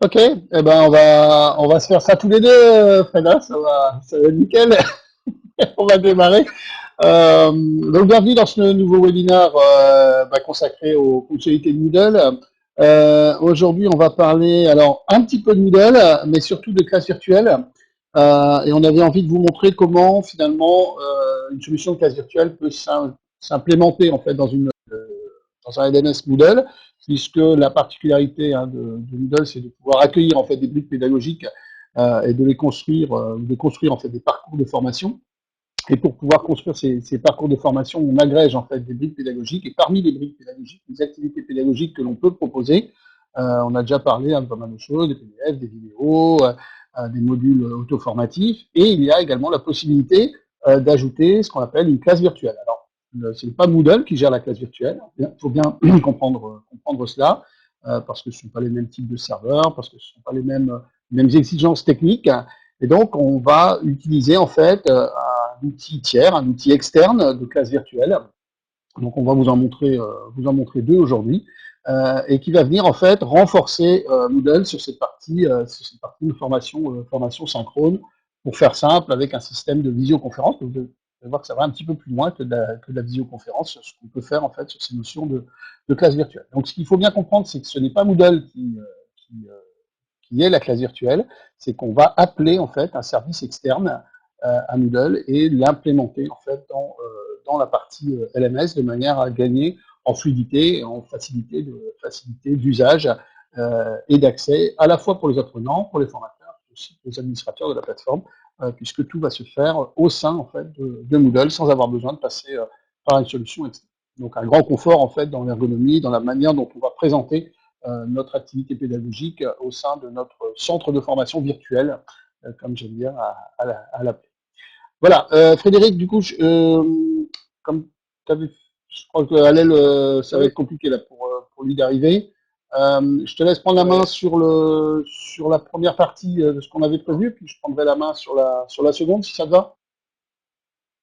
Ok, eh ben on va se faire ça tous les deux, Freda, ça va être nickel. On va démarrer. Donc bienvenue dans ce nouveau webinaire consacré aux fonctionnalités de Moodle. Aujourd'hui, on va parler alors un petit peu de Moodle, mais surtout de classe virtuelle. Et on avait envie de vous montrer comment finalement une solution de classe virtuelle peut s'implémenter en fait dans un LMS Moodle, puisque la particularité de Moodle, c'est de pouvoir accueillir en fait des briques pédagogiques et de construire en fait des parcours de formation. Et pour pouvoir construire ces parcours de formation, on agrège en fait des briques pédagogiques. Et parmi les briques pédagogiques, les activités pédagogiques que l'on peut proposer, on a déjà parlé de pas mal de choses, des PDF, des vidéos, des modules auto-formatifs. Et il y a également la possibilité d'ajouter ce qu'on appelle une classe virtuelle. Alors, ce n'est pas Moodle qui gère la classe virtuelle. Il faut bien comprendre cela, parce que ce ne sont pas les mêmes types de serveurs, parce que ce ne sont pas les mêmes exigences techniques. Et donc, on va utiliser en fait un outil tiers, un outil externe de classe virtuelle. Donc, on va vous en montrer deux aujourd'hui, et qui va venir en fait renforcer Moodle sur cette partie de formation synchrone, pour faire simple, avec un système de visioconférence. Vous allez voir que ça va un petit peu plus loin que de la visioconférence, ce qu'on peut faire en fait sur ces notions de classe virtuelle. Donc, ce qu'il faut bien comprendre, c'est que ce n'est pas Moodle qui est la classe virtuelle, c'est qu'on va appeler en fait un service externe à Moodle et l'implémenter en fait dans la partie LMS, de manière à gagner en fluidité et en facilité d'usage et d'accès, à la fois pour les apprenants, pour les formateurs, mais aussi pour les administrateurs de la plateforme, puisque tout va se faire au sein en fait de Moodle, sans avoir besoin de passer par une solution externe. Donc un grand confort en fait dans l'ergonomie, dans la manière dont on va présenter notre activité pédagogique au sein de notre centre de formation virtuel, comme j'aime bien à l'appeler. Voilà, Frédéric, du coup, comme tu avais, je crois que Allel, ça va Oui, être compliqué là pour lui d'arriver. Je te laisse prendre la main ouais. sur la première partie de ce qu'on avait prévu, puis je prendrai la main sur la seconde, si ça te va.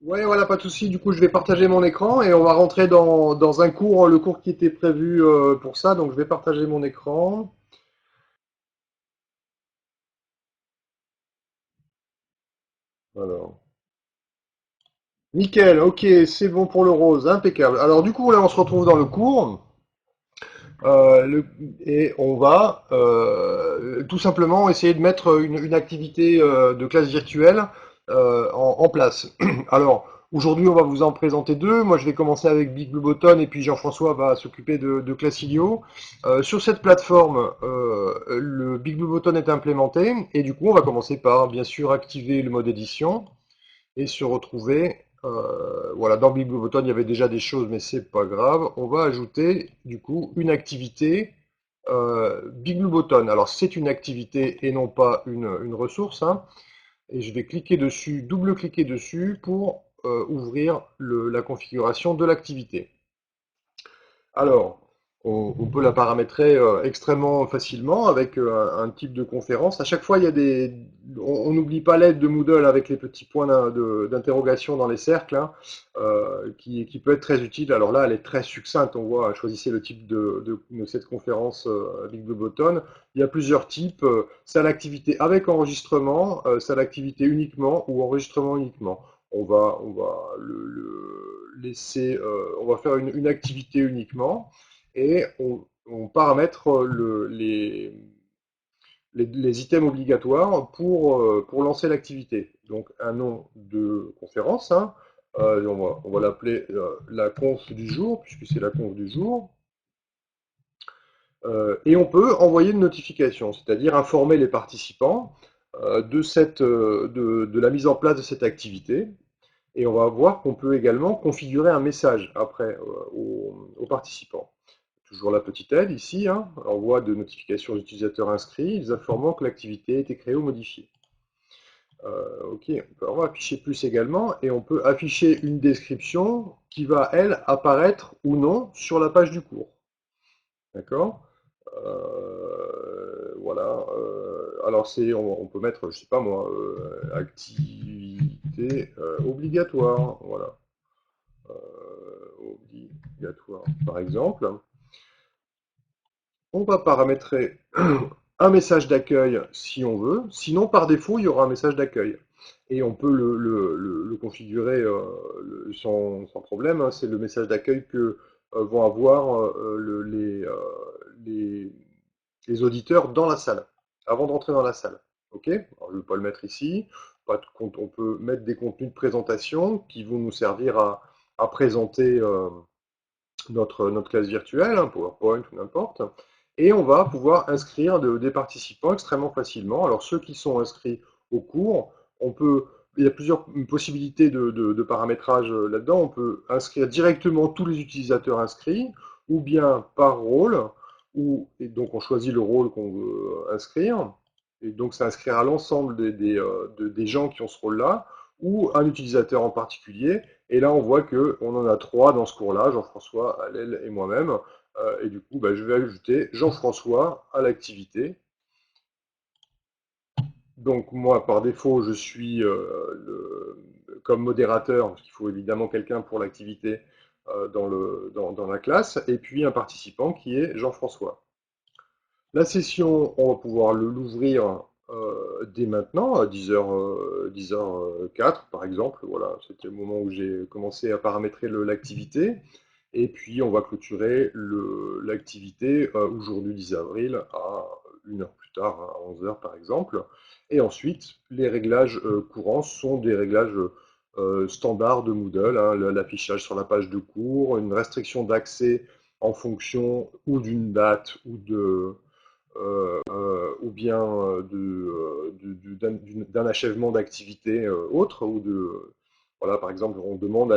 Ouais, voilà, pas de souci. Du coup, je vais partager mon écran et on va rentrer dans un cours, le cours qui était prévu pour ça. Donc, je vais partager mon écran. Alors, nickel, ok, c'est bon pour le rose, impeccable. Alors, du coup, là, on se retrouve dans le cours et on va tout simplement essayer de mettre une activité de classe virtuelle en place. Alors, aujourd'hui, on va vous en présenter deux. Moi, je vais commencer avec Big Blue Button et puis Jean-François va s'occuper de Classilio. Sur cette plateforme, le Big Blue Button est implémenté et du coup, on va commencer par, bien sûr, activer le mode édition et se retrouver. Voilà, dans Big Blue Button, il y avait déjà des choses, mais c'est pas grave. On va ajouter du coup une activité Big Blue Button. Alors c'est une activité et non pas une ressource, hein. Et je vais cliquer dessus, double-cliquer dessus pour ouvrir la configuration de l'activité. Alors, on peut la paramétrer extrêmement facilement avec un type de conférence. À chaque fois, il y a on n'oublie pas l'aide de Moodle avec les petits points d'interrogation dans les cercles, hein, qui peut être très utile. Alors là, elle est très succincte. On voit, choisissez le type de cette conférence Big Blue Button. Il y a plusieurs types. Ça l'activité avec enregistrement, ça l'activité uniquement ou enregistrement uniquement. On va laisser, on va faire une activité uniquement et on paramètre les items obligatoires pour lancer l'activité. Donc un nom de conférence, hein, on va l'appeler la conf du jour, puisque c'est la conf du jour. Et on peut envoyer une notification, c'est-à-dire informer les participants de la mise en place de cette activité. Et on va voir qu'on peut également configurer un message après aux participants. Toujours la petite aide ici, hein, envoi de notifications aux utilisateurs inscrits, ils informant que l'activité a été créée ou modifiée. Ok, on va afficher plus également et on peut afficher une description qui va, elle, apparaître ou non sur la page du cours. D'accord. Voilà. Alors on peut mettre, je sais pas moi, activité obligatoire. Voilà. Obligatoire, par exemple. On va paramétrer un message d'accueil si on veut. Sinon, par défaut, il y aura un message d'accueil. Et on peut le configurer sans problème, hein. C'est le message d'accueil que vont avoir les, les auditeurs dans la salle, avant de rentrer dans la salle. Ok? Alors, je ne vais pas le mettre ici. Pas de on peut mettre des contenus de présentation qui vont nous servir à présenter notre classe virtuelle, un PowerPoint ou n'importe. Et on va pouvoir inscrire des participants extrêmement facilement. Alors ceux qui sont inscrits au cours, il y a plusieurs possibilités de paramétrage là-dedans. On peut inscrire directement tous les utilisateurs inscrits, ou bien par rôle, et donc on choisit le rôle qu'on veut inscrire, et donc ça inscrira l'ensemble des gens qui ont ce rôle-là, ou un utilisateur en particulier. Et là, on voit qu'on en a trois dans ce cours-là, Jean-François, Allèle et moi-même. Et du coup, bah, je vais ajouter Jean-François à l'activité. Donc moi, par défaut, je suis comme modérateur, parce qu'il faut évidemment quelqu'un pour l'activité dans la classe, et puis un participant qui est Jean-François. La session, on va pouvoir l'ouvrir dès maintenant, à 10h04 par exemple. Voilà, c'était le moment où j'ai commencé à paramétrer l'activité. Et puis, on va clôturer l'activité aujourd'hui 10 avril à 1 heure plus tard, à 11h par exemple. Et ensuite, les réglages courants sont des réglages standards de Moodle, hein, l'affichage sur la page de cours, une restriction d'accès en fonction ou d'une date ou bien d'un achèvement d'activité autre, voilà, par exemple, on demande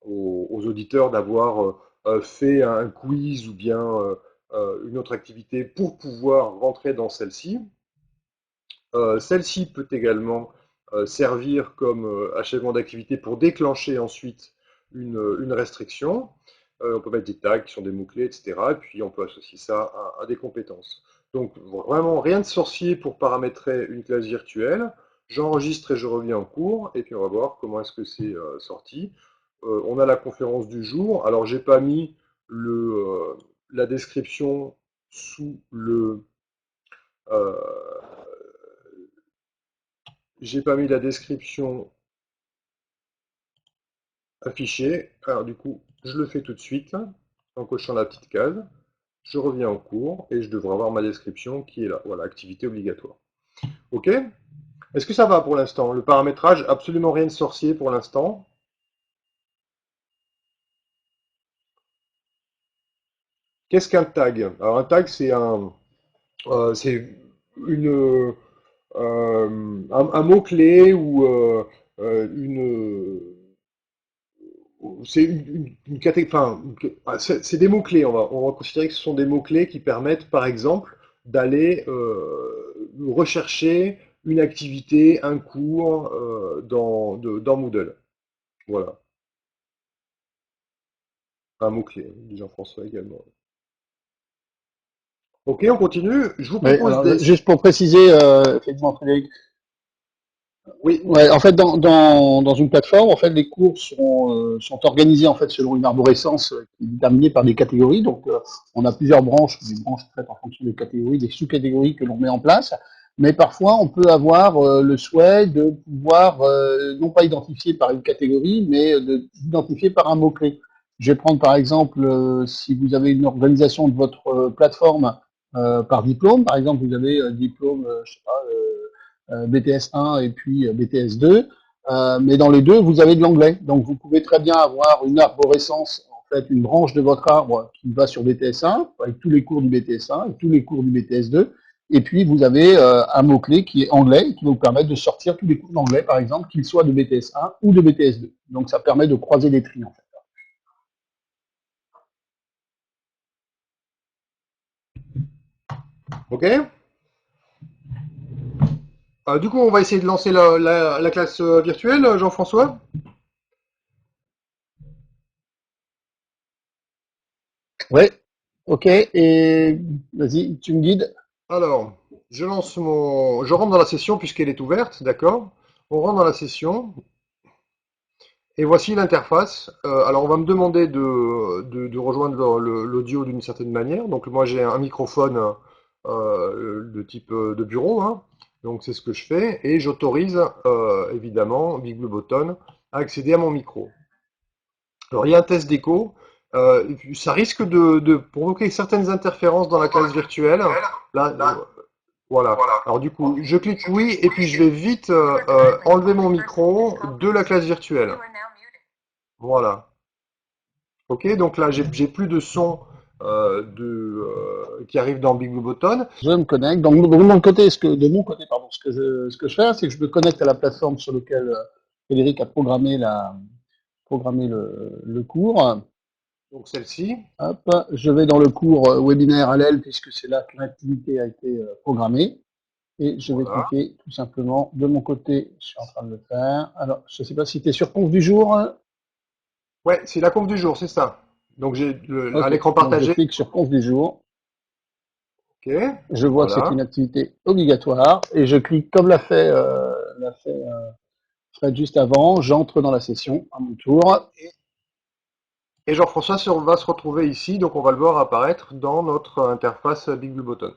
aux auditeurs d'avoir fait un quiz ou bien une autre activité pour pouvoir rentrer dans celle-ci. Celle-ci peut également servir comme achèvement d'activité pour déclencher ensuite une restriction. On peut mettre des tags qui sont des mots-clés, etc. Et puis on peut associer ça à des compétences. Donc vraiment rien de sorcier pour paramétrer une classe virtuelle. J'enregistre et je reviens en cours. Et puis on va voir comment est-ce que c'est sorti. On a la conférence du jour. Alors j'ai pas mis la description sous euh, j'ai pas mis la description affichée. Alors du coup, je le fais tout de suite en cochant la petite case. Je reviens en cours et je devrais avoir ma description qui est là. Voilà, activité obligatoire. Ok? Est-ce que ça va pour l'instant? Le paramétrage, absolument rien de sorcier pour l'instant. Qu'est-ce qu'un tag? Alors un tag, c'est une, un mot-clé ou c'est une catégorie, enfin, c'est des mots-clés. On va considérer que ce sont des mots-clés qui permettent, par exemple, d'aller rechercher une activité, un cours dans Moodle. Voilà, un mot-clé, dit Jean-François également. Ok, on continue. Je vous Oui, propose alors des... juste pour préciser, effectivement, Frédéric, Oui, ouais, en fait, dans une plateforme, en fait, les cours sont organisés en fait selon une arborescence qui est déterminée par des catégories. Donc, on a plusieurs branches, des branches faites en fonction des catégories, des sous-catégories que l'on met en place. Mais parfois, on peut avoir le souhait de pouvoir non pas identifier par une catégorie, mais d'identifier par un mot-clé. Je vais prendre par exemple, si vous avez une organisation de votre plateforme par diplôme, par exemple, vous avez diplôme, je sais pas. BTS 1 et puis BTS 2. Mais dans les deux, vous avez de l'anglais. Donc, vous pouvez très bien avoir une arborescence, en fait, une branche de votre arbre qui va sur BTS 1, avec tous les cours du BTS 1 et tous les cours du BTS 2. Et puis, vous avez un mot-clé qui est anglais, qui va vous permettre de sortir tous les cours d'anglais, par exemple, qu'ils soient de BTS 1 ou de BTS 2. Donc, ça permet de croiser les tris, en fait. ok. Du coup, on va essayer de lancer la classe virtuelle, Jean-François. Ouais, ok. Et vas-y, tu me guides. Alors, je rentre dans la session puisqu'elle est ouverte, d'accord? On rentre dans la session et voici l'interface. Alors, on va me demander de rejoindre l'audio d'une certaine manière. Donc, moi, j'ai un microphone de type de bureau, hein. Donc c'est ce que je fais et j'autorise évidemment Big Blue Button à accéder à mon micro. Alors il y a un test d'écho. Ça risque de provoquer certaines interférences dans la classe virtuelle. Là, voilà. Alors du coup, je clique oui et puis je vais vite enlever mon micro de la classe virtuelle. Voilà. Ok, donc là j'ai plus de son qui arrive dans Big Blue Button. Je me connecte. Donc, de mon côté, de mon côté, pardon, ce que je fais, c'est que je me connecte à la plateforme sur laquelle Frédéric a programmé le cours. Donc celle-ci. Hop, je vais dans le cours webinaire à l'aile puisque c'est là que l'activité a été programmée. Et je vais Voilà. cliquer tout simplement de mon côté. Je suis en train de le faire. Alors, je ne sais pas si tu es sur conf du jour. Ouais, c'est la conf du jour, c'est ça. Donc j'ai à Ok, l'écran donc je partagé. clique sur conf du jour. Ok, Je vois que c'est une voilà. activité obligatoire et je clique comme l'a fait Fred juste avant. J'entre dans la session à mon tour. Et Jean-François va se retrouver ici, donc on va le voir apparaître dans notre interface Big Blue Button.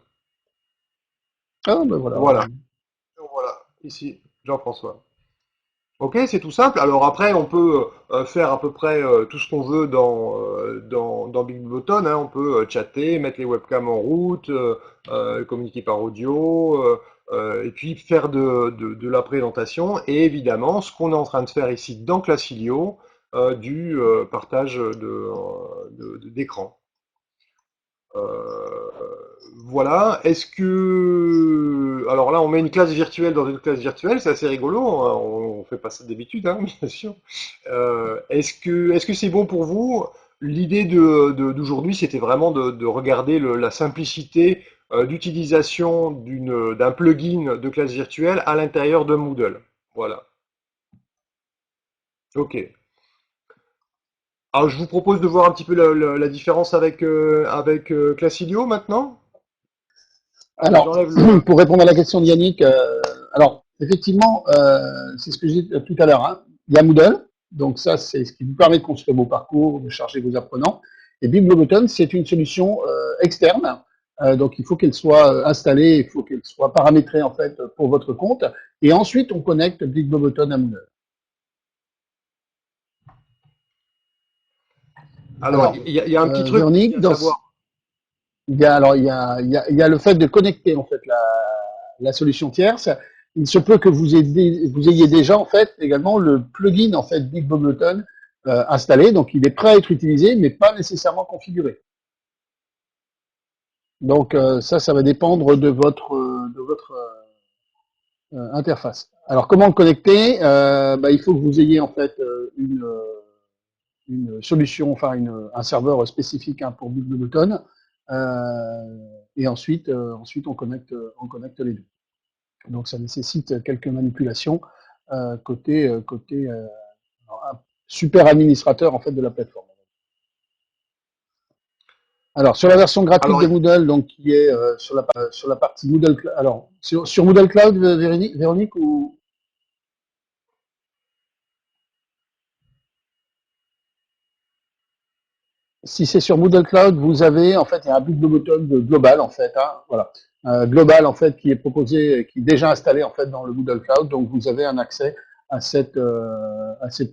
Ah, ben voilà. Voilà. Donc voilà, ici, Jean-François. Ok, c'est tout simple. Alors après, on peut faire à peu près tout ce qu'on veut dans Big Blue Button, hein. On peut chatter, mettre les webcams en route, communiquer par audio, et puis faire de la présentation. Et évidemment, ce qu'on est en train de faire ici dans Classilio, du partage d'écran. Euh, voilà. Est-ce que... Alors là, on met une classe virtuelle dans une classe virtuelle, c'est assez rigolo, hein. On fait pas ça d'habitude, hein, bien sûr. Est-ce que c'est bon pour vous? L'idée d'aujourd'hui, c'était vraiment de regarder la simplicité d'utilisation d'un plugin de classe virtuelle à l'intérieur de Moodle. Voilà. Ok. Alors, je vous propose de voir un petit peu la différence avec Classilio maintenant. Alors, J'enlève le... pour répondre à la question de Yannick, alors effectivement, c'est ce que j'ai dit tout à l'heure, hein. Il y a Moodle, donc ça c'est ce qui vous permet de construire vos parcours, de charger vos apprenants. Et Biblioboton, c'est une solution externe, donc il faut qu'elle soit installée, il faut qu'elle soit paramétrée en fait pour votre compte. Et ensuite, on connecte Biblioboton à Moodle. Alors, Alors, il y a un petit truc Véronique, à savoir. il y a, alors, il y a le fait de connecter en fait la solution tierce. Il se peut que vous ayez déjà en fait également le plugin en fait Big Bobleton installé, donc il est prêt à être utilisé, mais pas nécessairement configuré. Donc ça va dépendre de votre interface. Alors comment le connecter? Il faut que vous ayez en fait une solution, enfin un serveur spécifique hein, pour Big Bobleton, et ensuite on connecte les deux. Donc ça nécessite quelques manipulations côté un super administrateur en fait de la plateforme. Alors sur la version gratuite Alors, de Moodle, donc qui est sur la partie Moodle, alors sur Moodle Cloud, Véronique, ou si c'est sur Moodle Cloud, vous avez en fait il y a un big button de global en fait, hein, voilà, global en fait qui est proposé, qui est déjà installé en fait dans le Moodle Cloud, donc vous avez un accès à cette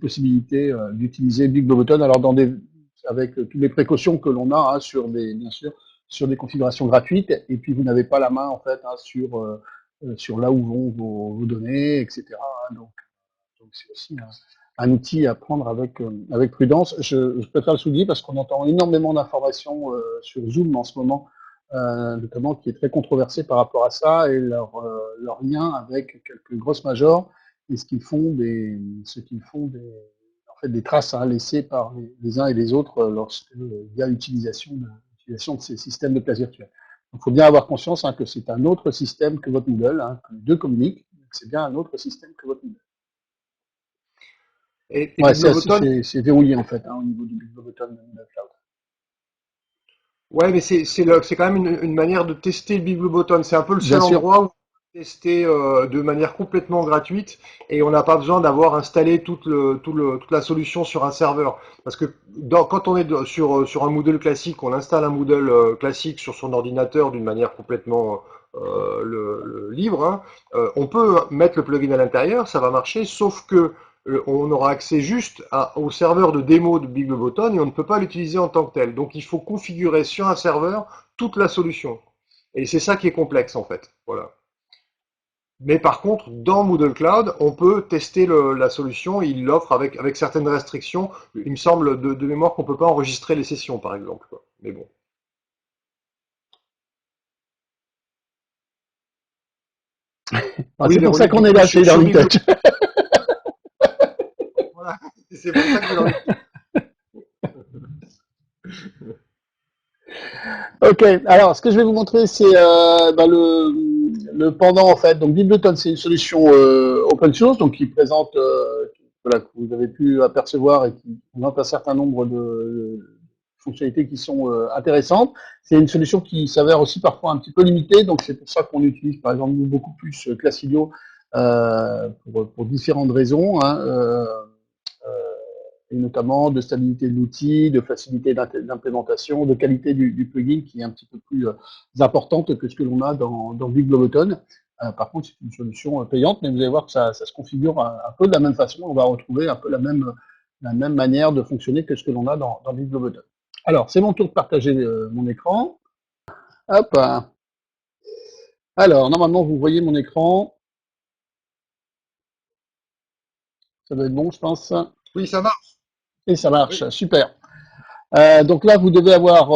possibilité d'utiliser Big Button, alors avec toutes les précautions que l'on a hein, bien sûr sur des configurations gratuites, et puis vous n'avez pas la main en fait hein, sur là où vont vos données, etc. Hein, donc c'est aussi un outil à prendre avec prudence. Je préfère le souligner parce qu'on entend énormément d'informations sur Zoom en ce moment, notamment qui est très controversé par rapport à ça et leur lien avec quelques grosses majors et ce qu'ils font en fait, des traces hein, laissées par les uns et les autres lorsque il y a utilisation de ces systèmes de classe virtuelle. Il faut bien avoir conscience hein, que c'est un autre système que votre Moodle, hein, que les deux communiquent, c'est bien un autre système que votre Moodle. et Ouais, Big Blue Button, c'est verrouillé en fait, hein, au niveau du Button de Cloud. ouais, mais c'est quand même une manière de tester le Big Blue Button. C'est un peu le Bien seul sûr. endroit où tester de manière complètement gratuite et on n'a pas besoin d'avoir installé toute la solution sur un serveur. Parce que quand on est sur un Moodle classique, on installe un Moodle classique sur son ordinateur d'une manière complètement libre, hein. On peut mettre le plugin à l'intérieur, ça va marcher, sauf que on aura accès juste au serveur de démo de BigButton et on ne peut pas l'utiliser en tant que tel. Donc il faut configurer sur un serveur toute la solution. Et c'est ça qui est complexe en fait. Voilà. Mais par contre, dans Moodle Cloud, on peut tester la solution. Il l'offre avec certaines restrictions. Il me semble de mémoire qu'on peut pas enregistrer les sessions, par exemple, quoi. Mais bon, Ah, oui, c'est pour ça Véronique, du qu'on est coup, là chez sur Learning Big, Touch. voilà, c'est pour ça que je leur Ok, alors ce que je vais vous montrer, c'est le pendant en fait. Donc Biblioton, c'est une solution open source, donc qui présente, voilà, que vous avez pu apercevoir et qui présente un certain nombre de fonctionnalités qui sont intéressantes. C'est une solution qui s'avère aussi parfois un petit peu limitée, donc c'est pour ça qu'on utilise par exemple nous, beaucoup plus Classidio pour différentes raisons, hein. Et notamment de stabilité de l'outil, de facilité d'implémentation, de qualité du plugin qui est un petit peu plus importante que ce que l'on a dans BigBloboton. Par contre, c'est une solution payante, mais vous allez voir que ça se configure un peu de la même façon. On va retrouver un peu la même manière de fonctionner que ce que l'on a dans BigBloboton. Alors, c'est mon tour de partager mon écran. Hop. Alors, normalement, vous voyez mon écran. Ça doit être bon, je pense. Oui, ça marche. Et ça Oui. marche. Super. Donc là, vous devez avoir,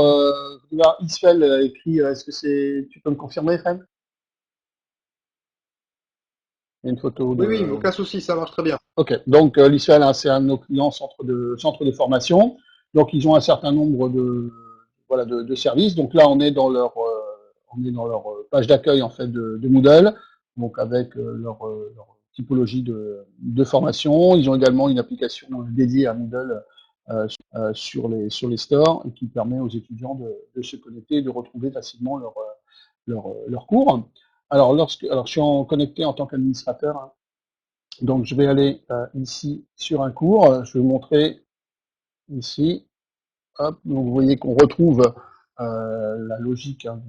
Isfel écrit. Est-ce que c'est, tu peux me confirmer, Fred? Il y a une photo Oui, oui, de. aucun souci, ça marche très bien. Ok. Donc l'Isfel, hein, c'est un de nos clients centre de formation. Donc ils ont un certain nombre de, voilà, de services. Donc là, on est dans leur page d'accueil en fait de Moodle. Donc avec leur typologie de formation. Ils ont également une application dédiée à Moodle sur les stores et qui permet aux étudiants de se connecter et de retrouver facilement leur cours. Alors, je suis connecté en tant qu'administrateur, hein. Donc je vais aller ici sur un cours. Je vais vous montrer ici. Hop, donc vous voyez qu'on retrouve la logique, hein,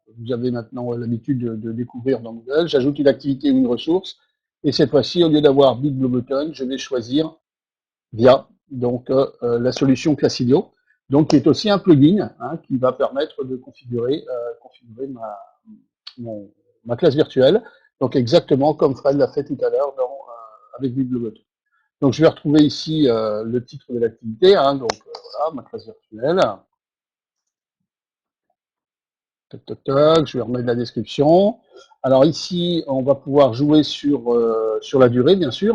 que vous avez maintenant l'habitude de découvrir dans Moodle. J'ajoute une activité ou une ressource. Et cette fois-ci, au lieu d'avoir Big Blue Button, je vais choisir via donc la solution Classidio, donc qui est aussi un plugin, hein, qui va permettre de configurer ma classe virtuelle, donc exactement comme Fred l'a fait tout à l'heure avec BiblioBot. Donc je vais retrouver ici le titre de l'activité, hein, donc voilà, ma classe virtuelle. Toc, toc, toc, je vais remettre la description. Alors ici, on va pouvoir jouer sur la durée, bien sûr.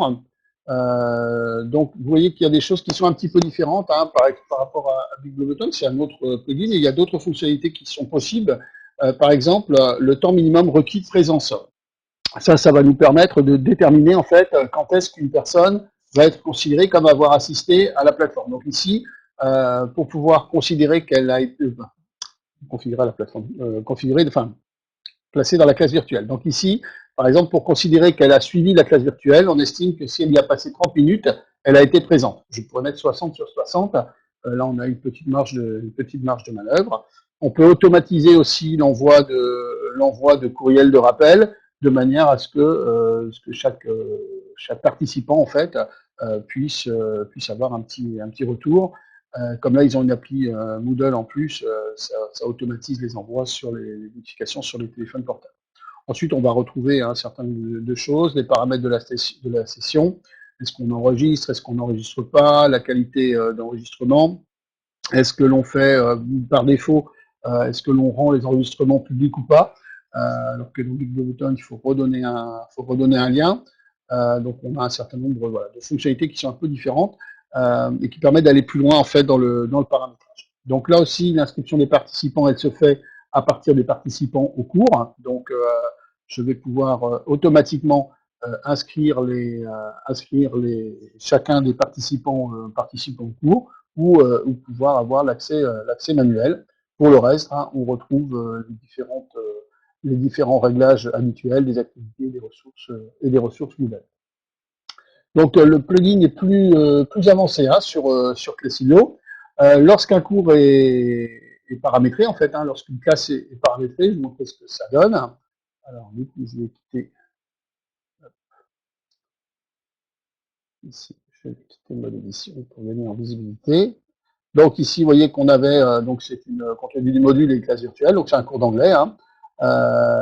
Donc, vous voyez qu'il y a des choses qui sont un petit peu différentes, hein, par rapport à BigBloButton. C'est un autre plugin et il y a d'autres fonctionnalités qui sont possibles. Par exemple, le temps minimum requis de présence. Ça va nous permettre de déterminer en fait quand est-ce qu'une personne va être considérée comme avoir assisté à la plateforme. Donc ici, pour pouvoir considérer qu'elle a été configurer la plateforme, enfin, placée dans la classe virtuelle. Donc ici, par exemple, pour considérer qu'elle a suivi la classe virtuelle, on estime que si elle y a passé 30 minutes, elle a été présente. Je pourrais mettre 60 sur 60. Là, on a une petite marge de manœuvre. On peut automatiser aussi l'envoi de courriels de rappel de manière à ce que chaque participant en fait puisse avoir un petit retour. Comme là, ils ont une appli Moodle en plus, ça automatise les envois sur les notifications sur les téléphones portables. Ensuite, on va retrouver un certain nombre de choses, les paramètres de la session. Est-ce qu'on enregistre, est-ce qu'on n'enregistre pas, la qualité d'enregistrement, est-ce que l'on fait par défaut, est-ce que l'on rend les enregistrements publics ou pas, alors que dans BigBloButton, faut redonner un lien. Donc on a un certain nombre, voilà, de fonctionnalités qui sont un peu différentes et qui permettent d'aller plus loin en fait dans le paramétrage. Donc là aussi, l'inscription des participants, elle se fait à partir des participants au cours. Donc je vais pouvoir automatiquement inscrire chacun des participants au cours ou pouvoir avoir l'accès manuel. Pour le reste, hein, on retrouve les différents réglages habituels des activités et des ressources nouvelles. Donc le plugin est plus avancé hein, sur Classilio. Lorsqu'un cours est paramétré, en fait, hein, lorsqu'une classe est paramétrée, je vais vous montrer ce que ça donne. Alors, du coup, je vais quitter ici, je vais quitter le mode édition pour gagner en visibilité. Donc ici, vous voyez qu'on avait, donc c'est une contenu du module et une classe virtuelle, donc c'est un cours d'anglais. Hein.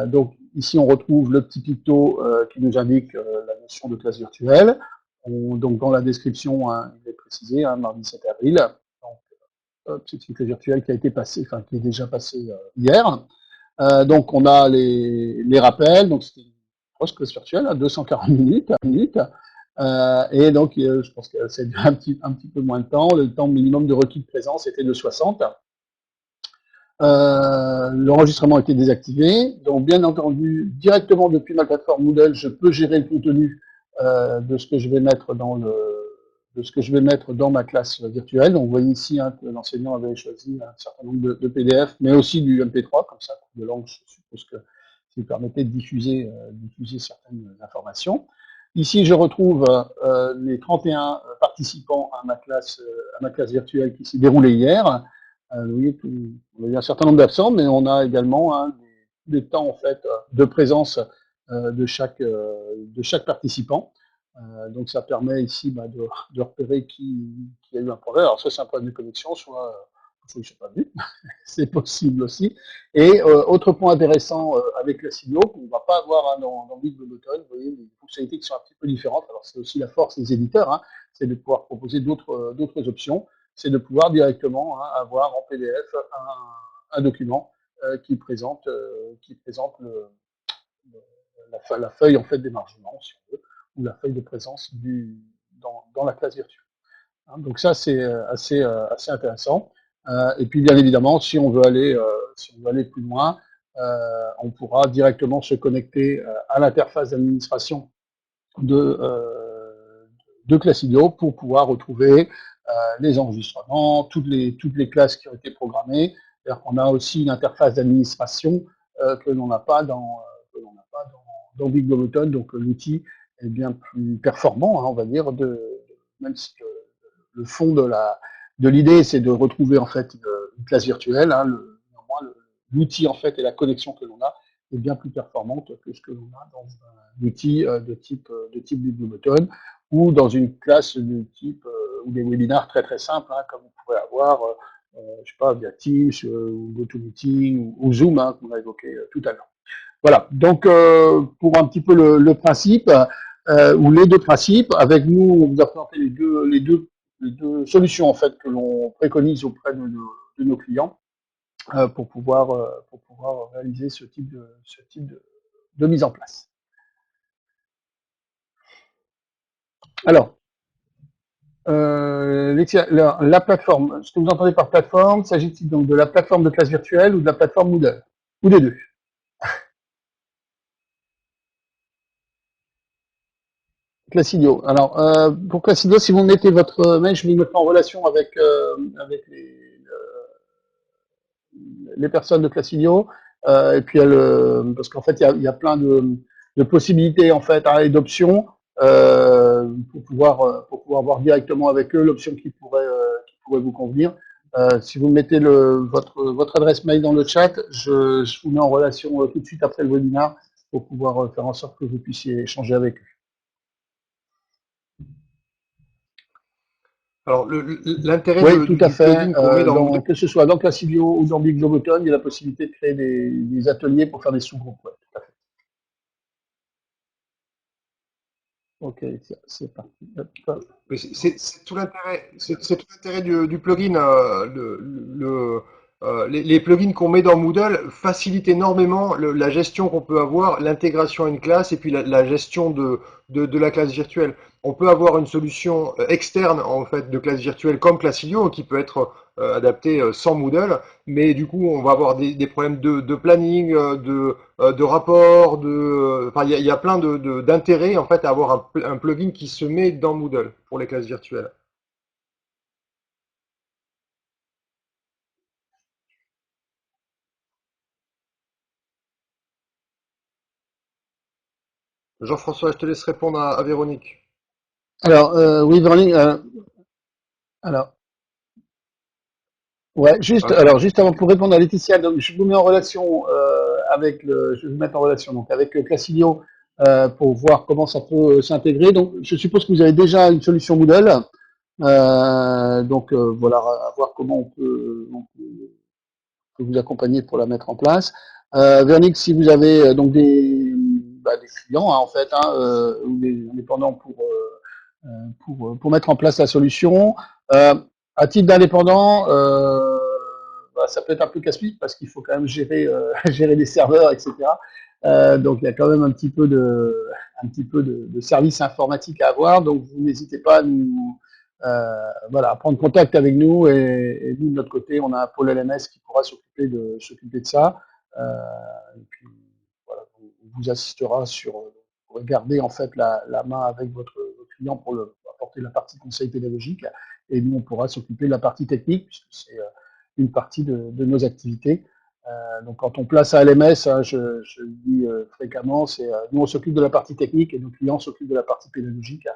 Donc ici, on retrouve le petit picto qui nous indique la notion de classe virtuelle. Donc dans la description, hein, il est précisé, hein, mardi 7 avril. Donc, c'est une classe virtuelle qui a été passée, enfin qui est déjà passée hier. Donc on a les rappels, donc c'était une grosse classe virtuelle, à 240 minutes. Et donc je pense que ça a duré un petit peu moins de temps. Le temps minimum de requis de présence était de 60. L'enregistrement a été désactivé. Donc bien entendu, directement depuis ma plateforme Moodle, je peux gérer le contenu de ce que je vais mettre dans ma classe virtuelle. Donc vous voyez ici hein, que l'enseignant avait choisi un certain nombre de PDF, mais aussi du MP3, comme ça, de langue, je suppose que ça lui permettait de diffuser certaines informations. Ici, je retrouve les 31 participants à ma classe virtuelle qui s'est déroulée hier. Vous voyez, il y a un certain nombre d'absents, mais on a également hein, des temps en fait de présence de chaque participant. Donc ça permet ici bah, de repérer qui a eu un problème. Alors soit c'est un problème de connexion, soit ils ne sont pas venus, c'est possible aussi. Et autre point intéressant avec la Signio, qu'on ne va pas avoir hein, dans Big Globoton, vous voyez, des fonctionnalités qui sont un petit peu différentes. Alors c'est aussi la force des éditeurs, hein, c'est de pouvoir proposer d'autres options, c'est de pouvoir directement hein, avoir en PDF un document qui présente la feuille en fait d'émargement, si on veut, ou la feuille de présence dans la classe virtuelle. Hein, donc ça, c'est assez intéressant. Et puis, bien évidemment, si on veut aller plus loin, on pourra directement se connecter à l'interface d'administration de Classidio pour pouvoir retrouver les enregistrements, toutes les classes qui ont été programmées. C'est-à-dire qu'on a aussi une interface d'administration que l'on n'a pas dans Big Globoton, donc l'outil est bien plus performant, hein, on va dire, même si le fond de l'idée, c'est de retrouver en fait une classe virtuelle. Hein, l'outil en fait et la connexion que l'on a est bien plus performante que ce que l'on a dans un outil de type Biblioboton ou dans une classe de type ou des webinaires très très simples, hein, comme vous pourrez avoir, je sais pas, via Teams ou GoToMeeting ou Zoom, hein, qu'on a évoqué tout à l'heure. Voilà. Donc pour un petit peu le principe ou les deux principes, avec nous, on vous a présenté les deux solutions en fait que l'on préconise auprès de nos clients pour pouvoir réaliser ce type de mise en place. Alors, la plateforme, ce que vous entendez par plateforme, s'agit-il donc de la plateforme de classe virtuelle ou de la plateforme Moodle? Ou des deux? Classidio. Alors, pour Classidio, si vous mettez votre mail, je vais vous mettre en relation avec les personnes de Classidio. Et puis, parce qu'en fait, il y a plein de possibilités en fait, hein, et d'options pour pouvoir voir directement avec eux l'option qui pourrait vous convenir. Si vous mettez votre adresse mail dans le chat, je vous mets en relation tout de suite après le webinaire pour pouvoir faire en sorte que vous puissiez échanger avec eux. Alors, l'intérêt Oui, tout à du fait. plugin qu'on met dans Moodle, Que ce soit dans Classidio ou dans Big Globoton, il y a la possibilité de créer des ateliers pour faire des sous-groupes. Ouais, tout à fait. Ok, c'est parti. Hop. c'est tout l'intérêt, c'est tout l'intérêt du plugin. Les plugins qu'on met dans Moodle facilitent énormément la gestion qu'on peut avoir, l'intégration à une classe et puis la gestion de la classe virtuelle. On peut avoir une solution externe en fait de classe virtuelle comme Classilio qui peut être adaptée sans Moodle, mais du coup on va avoir des problèmes de planning, de rapport, enfin il y a plein d'intérêts en fait à avoir un plugin qui se met dans Moodle pour les classes virtuelles. Jean-François, je te laisse répondre à Véronique. Alors, oui, Véronique, alors, ouais, juste, Ah, alors, juste avant, pour répondre à Laetitia, donc, je vous mets en relation je vais vous mettre en relation donc avec Classilio pour voir comment ça peut s'intégrer. Donc, je suppose que vous avez déjà une solution Moodle. Voilà, à voir comment on peut vous accompagner pour la mettre en place. Véronique, si vous avez donc des clients hein, en fait, hein, ou des indépendants pour mettre en place la solution. Euh, à titre d'indépendant, ça peut être un peu casse-pied parce qu'il faut quand même gérer les serveurs, etc. Donc il y a quand même un petit peu de service informatique à avoir. Donc vous n'hésitez pas à à prendre contact avec nous et nous de notre côté, on a un pôle LMS qui pourra s'occuper de ça. Et puis voilà, on vous assistera pour garder en fait la main avec votre client pour apporter la partie conseil pédagogique et nous on pourra s'occuper de la partie technique puisque c'est une partie de nos activités. Donc quand on place un LMS, hein, je le dis fréquemment, nous on s'occupe de la partie technique et nos clients s'occupent de la partie pédagogique.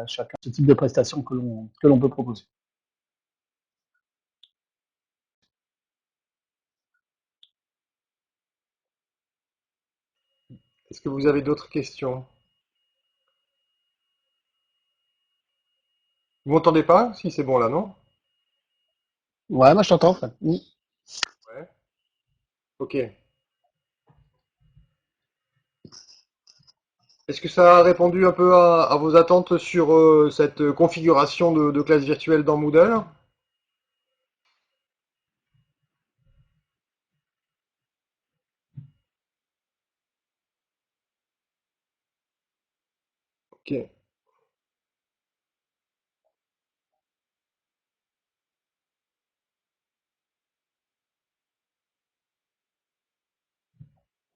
Chacun ce type de prestations que l'on peut proposer. est-ce que vous avez d'autres questions? Vous m'entendez pas? Si, c'est bon là, non? Ouais, moi je t'entends. Fred. Ouais. Ok. Est-ce que ça a répondu un peu à vos attentes sur cette configuration de classe virtuelle dans Moodle? Ok.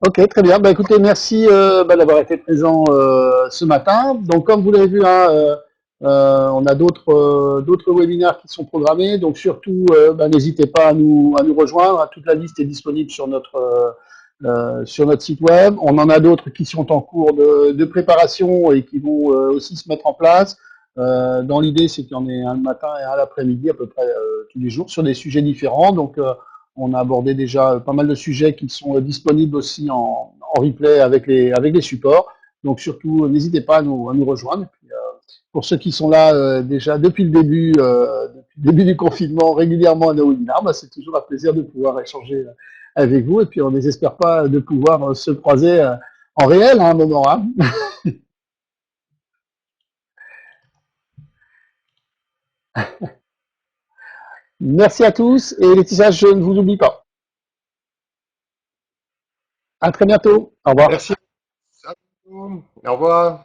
Ok, très bien. Bah, écoutez, merci d'avoir été présent ce matin. Donc, comme vous l'avez vu, hein, on a d'autres webinaires qui sont programmés. Donc, surtout, n'hésitez pas à nous rejoindre. Toute la liste est disponible sur notre site web. On en a d'autres qui sont en cours de préparation et qui vont aussi se mettre en place. Dans l'idée, c'est qu'il y en ait un le matin et un l'après-midi, à peu près tous les jours, sur des sujets différents. Donc, on a abordé déjà pas mal de sujets qui sont disponibles aussi en replay avec les supports. Donc surtout, n'hésitez pas à nous rejoindre. Et puis, pour ceux qui sont là déjà depuis le début du confinement, régulièrement à nos webinaires, c'est toujours un plaisir de pouvoir échanger avec vous. Et puis on ne désespère pas de pouvoir se croiser en réel à un moment. Hein. Merci à tous et Laetitia, je ne vous oublie pas. À très bientôt. Au revoir. Merci à vous. Au revoir.